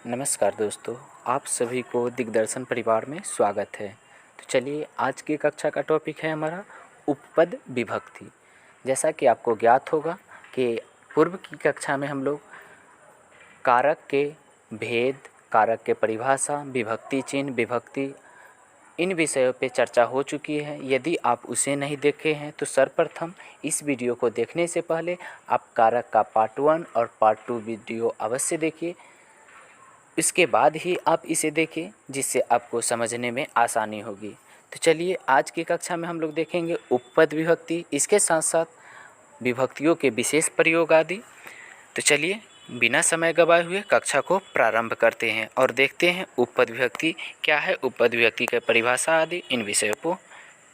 नमस्कार दोस्तों, आप सभी को दिग्दर्शन परिवार में स्वागत है। तो चलिए, आज की कक्षा का टॉपिक है हमारा उपपद विभक्ति। जैसा कि आपको ज्ञात होगा कि पूर्व की कक्षा में हम लोग कारक के भेद, कारक के परिभाषा, विभक्ति चिन्ह, विभक्ति, इन विषयों पे चर्चा हो चुकी है। यदि आप उसे नहीं देखे हैं तो सर्वप्रथम इस वीडियो को देखने से पहले आप कारक का पार्ट 1 और पार्ट 2 वीडियो अवश्य देखिए। इसके बाद ही आप इसे देखें, जिससे आपको समझने में आसानी होगी। तो चलिए, आज की कक्षा में हम लोग देखेंगे उपपद विभक्ति, इसके साथ साथ विभक्तियों के विशेष प्रयोग आदि। तो चलिए, बिना समय गवाए हुए कक्षा को प्रारंभ करते हैं और देखते हैं उपपद विभक्ति क्या है, उपपद विभक्ति की परिभाषा आदि, इन विषयों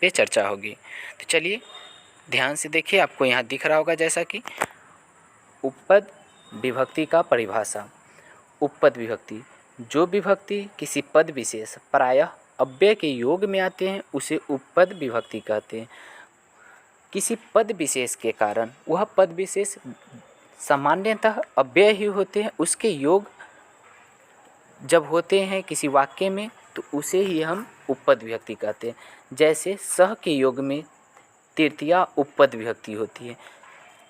पे चर्चा होगी। तो चलिए, ध्यान से देखिए, आपको यहाँ दिख रहा होगा जैसा कि उपपद विभक्ति का परिभाषा। उपपद विभक्ति, जो विभक्ति किसी पद विशेष प्रायः अव्यय के योग में आते हैं उसे उपपद विभक्ति कहते हैं। किसी पद विशेष के कारण वह पद विशेष सामान्यतः अव्यय ही होते हैं, उसके योग जब होते हैं किसी वाक्य में तो उसे ही हम उपपद विभक्ति कहते हैं। जैसे सह के योग में तृतीया उपपद विभक्ति होती है।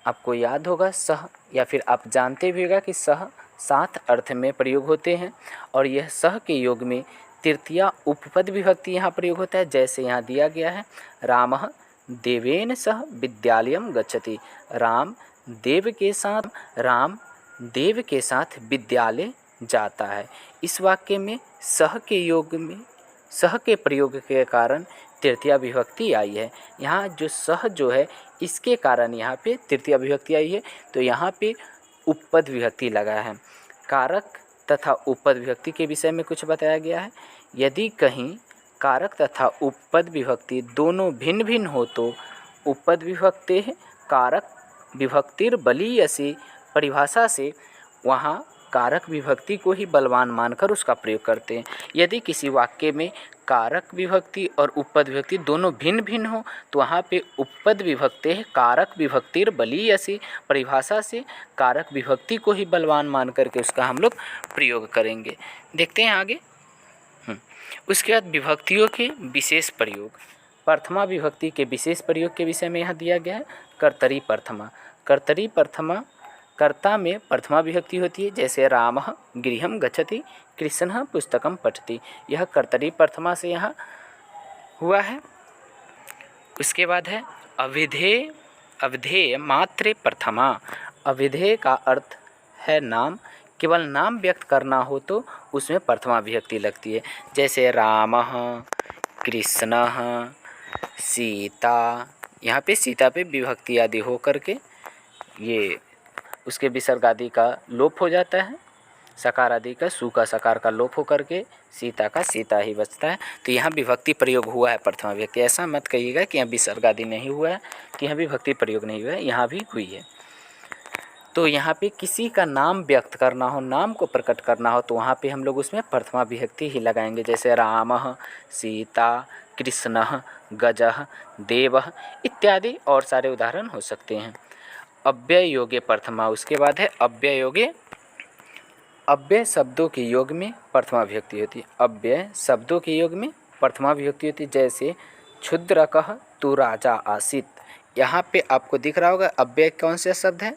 आपको याद होगा सह, या फिर आप जानते भी होगा कि सह 7 अर्थ में प्रयोग होते हैं और यह सह के योग में तृतीया उपपद विभक्ति यहाँ प्रयोग होता है। जैसे यहाँ दिया गया है, रामः देवेन सह विद्यालयम गच्छति। राम देव के साथ विद्यालय जाता है। इस वाक्य में सह के प्रयोग के कारण तृतीया विभक्ति आई है। यहाँ जो सह जो है इसके कारण यहाँ पे तृतीया विभक्ति आई है, तो यहाँ पे उपपद विभक्ति लगा है। कारक तथा उपपद विभक्ति के विषय में कुछ बताया गया है। यदि कहीं कारक तथा उपपद विभक्ति दोनों भिन्न भिन्न हो तो उपपद विभक्ति कारक विभक्तिर बलीयसी परिभाषा से वहाँ कारक विभक्ति को ही बलवान मानकर उसका प्रयोग करते हैं। यदि किसी वाक्य में कारक विभक्ति और उपपद विभक्ति दोनों भिन्न भिन्न हो तो वहाँ पे उपपद विभक्ति कारक विभक्तिर बलीयसी परिभाषा से कारक विभक्ति को ही बलवान मान करके उसका हम लोग प्रयोग करेंगे। देखते हैं आगे। उसके बाद विभक्तियों के विशेष प्रयोग। प्रथमा विभक्ति के विशेष प्रयोग के विषय में यहाँ दिया गया है कर्तरी प्रथमा। कर्तरी प्रथमा, कर्ता में प्रथमा विभक्ति होती है। जैसे रामः गृहं गच्छति, कृष्णः पुस्तकं पठति। यह कर्तरी प्रथमा से यहाँ हुआ है। उसके बाद है अविधेय, अवधेय मात्रे प्रथमा। अविधेय का अर्थ है नाम, केवल नाम व्यक्त करना हो तो उसमें प्रथमा विभक्ति लगती है। जैसे रामः, कृष्णः, सीता। यहाँ पे सीता पे विभक्ति आदि हो करके ये उसके विसर्ग आदि का लोप हो जाता है, सकार आदि का, सु का सकार का लोप हो करके सीता का सीता ही बचता है। तो यहाँ विभक्ति प्रयोग हुआ है प्रथमा विभक्ति। ऐसा मत कहिएगा कि यहाँ विसर्ग आदि नहीं हुआ है, कि यहाँ विभक्ति प्रयोग नहीं हुआ है, यहाँ भी हुई है। तो यहाँ पे किसी का नाम व्यक्त करना हो, नाम को प्रकट करना हो तो वहाँ पे हम लोग उसमें प्रथमा विभक्ति ही लगाएंगे। जैसे रामः, सीता, कृष्णः, गजः, देवः इत्यादि और सारे उदाहरण हो सकते हैं। अव्यय योगे प्रथमा। उसके बाद है अव्यय योगे। अव्यय शब्दों के योग में प्रथमा विभक्ति होती है। अव्यय शब्दों के योग में प्रथमा विभक्ति होती है। जैसे क्षुद्रकः तु राजा आसीत्। यहाँ पे आपको दिख रहा होगा अव्यय कौन से शब्द है,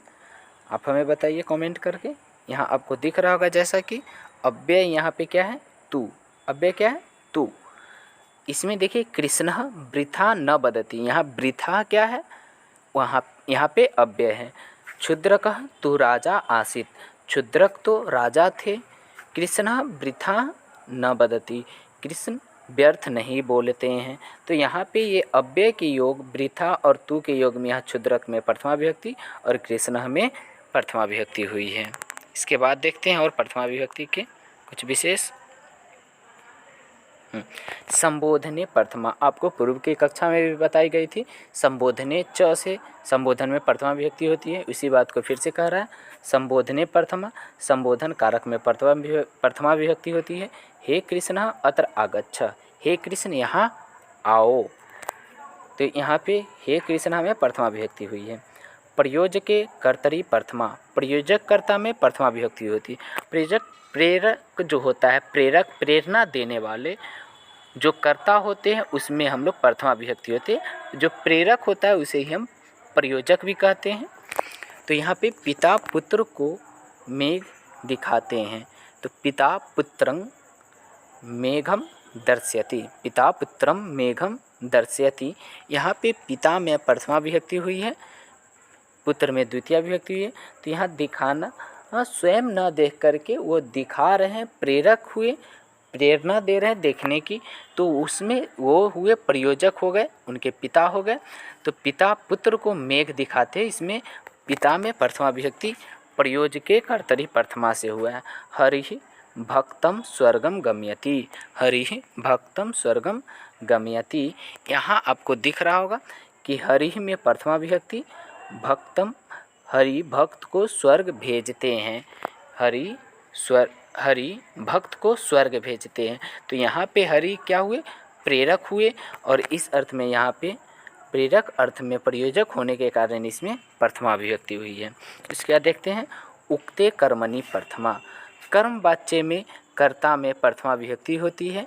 आप हमें बताइए कमेंट करके। यहाँ आपको दिख रहा होगा जैसा कि अव्यय यहाँ पे क्या है, तू। अव्यय क्या है, तू। इसमें देखिए कृष्णः वृथा न बदति। यहाँ वृथा क्या है, वहाँ यहाँ पे अव्यय है। क्षुद्रकः तु राजा आसीत्। क्षुद्रक तो राजा थे। कृष्णः वृथा न बदति। कृष्ण व्यर्थ नहीं बोलते हैं। तो यहाँ पे ये अव्यय के योग वृथा और तू के योग में यहाँ क्षुद्रक में प्रथमा विभक्ति और कृष्ण में प्रथमा विभक्ति हुई है। इसके बाद देखते हैं और प्रथमा विभक्ति के कुछ विशेष। संबोधने प्रथमा, आपको पूर्व की कक्षा में भी बताई गई थी। संबोधने च से संबोधन में प्रथमा विभक्ति होती है। उसी बात को फिर से कह रहा है, संबोधने प्रथमा। संबोधन कारक में प्रथमा विभक्ति होती है। हे कृष्ण अत्र आगच्छ। हे कृष्ण यहाँ आओ। तो यहाँ पे हे कृष्ण में प्रथमा विभक्ति हुई है। प्रयोजके कर्तरी प्रथमा, प्रयोजक कर्ता में प्रथमा विभक्ति होती है। प्रयोजक प्रेरक जो होता है, प्रेरक प्रेरणा देने वाले जो कर्ता होते हैं उसमें हम लोग प्रथमा विभक्ति होती है। जो प्रेरक होता है उसे ही हम प्रयोजक भी कहते हैं। तो यहाँ पे पिता पुत्र को मेघ दिखाते हैं, तो पिता पुत्रं मेघम दर्शयति, पिता पुत्रम मेघम दर्शयति। यहाँ पे पिता में प्रथमा विभक्ति हुई है, पुत्र में द्वितीय विभक्ति हुई है। तो यहाँ दिखाना स्वयं न देख करके वो दिखा रहे हैं, प्रेरक हुए, प्रेरणा दे रहे हैं देखने की, तो उसमें वो हुए प्रयोजक हो गए, उनके पिता हो गए। तो पिता पुत्र को मेघ दिखाते, इसमें पिता में प्रथमा विभक्ति प्रयोजके कर्तरी प्रथमा से हुआ है। हरिः भक्तम स्वर्गम गम्यति, हरिः भक्तम स्वर्गम गम्यति। यहाँ आपको दिख रहा होगा कि हरिः में प्रथमा विभक्ति, भक्तम हरि भक्त को स्वर्ग भेजते हैं, हरि भक्त को स्वर्ग भेजते हैं। तो यहाँ पे हरि क्या हुए, प्रेरक हुए, और इस अर्थ में यहाँ पे प्रेरक अर्थ में प्रयोजक होने के कारण इसमें प्रथमा विभक्ति हुई है। इसके बाद देखते हैं उक्ते कर्मणि प्रथमा, कर्म वाच्य में कर्ता में प्रथमा विभक्ति होती है।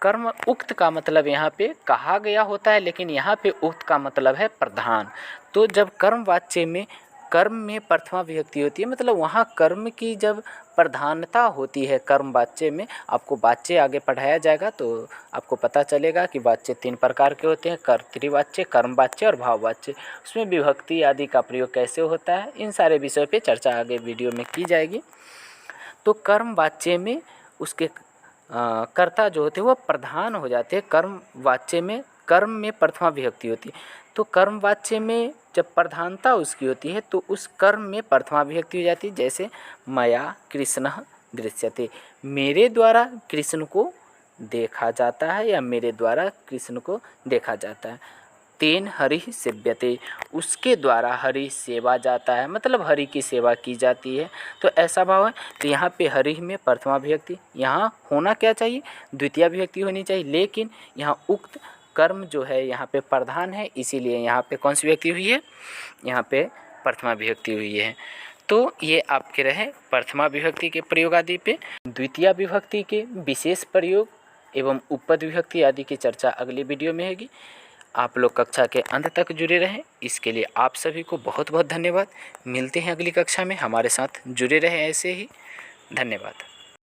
कर्म उक्त का मतलब यहाँ पे कहा गया होता है, लेकिन यहाँ पे उक्त का मतलब है प्रधान। तो जब कर्म वाच्य में कर्म में प्रथमा विभक्ति होती है, मतलब वहाँ कर्म की जब प्रधानता होती है कर्म वाच्य में, आपको वाच्य आगे पढ़ाया जाएगा तो आपको पता चलेगा कि वाच्य 3 प्रकार के होते हैं, कर्तृवाच्य, कर्म वाच्य और भाव वाच्य। उसमें विभक्ति आदि का प्रयोग कैसे होता है, इन सारे विषयों पे चर्चा आगे वीडियो में की जाएगी। तो कर्म वाच्य में उसके कर्ता जो होते हैं वो प्रधान हो जाते हैं। कर्म वाच्य में कर्म में प्रथमा विभक्ति होती है, तो कर्म वाच्य में जब प्रधानता उसकी होती है तो उस कर्म में प्रथमा विभक्ति हो जाती है। जैसे मया कृष्णः दृश्यते, मेरे द्वारा कृष्ण को देखा जाता है या मेरे द्वारा कृष्ण को देखा जाता है। तेन हरि सेव्यते, उसके द्वारा हरि सेवा जाता है, मतलब हरि की सेवा की जाती है। तो ऐसा भाव है। तो यहाँ पे हरि में प्रथमा विभक्ति, यहाँ होना क्या चाहिए, द्वितीय विभक्ति होनी चाहिए, लेकिन यहाँ उक्त कर्म जो है यहाँ पे प्रधान है, इसीलिए यहाँ पे कौन सी विभक्ति हुई है, यहाँ पे प्रथमा विभक्ति हुई है। तो ये आपके रहे प्रथमा विभक्ति के प्रयोग आदि पे। द्वितीय विभक्ति के विशेष प्रयोग एवं उपपद विभक्ति आदि की चर्चा अगली वीडियो में होगी। आप लोग कक्षा के अंत तक जुड़े रहें, इसके लिए आप सभी को बहुत बहुत धन्यवाद। मिलते हैं अगली कक्षा में, हमारे साथ जुड़े रहें ऐसे ही। धन्यवाद।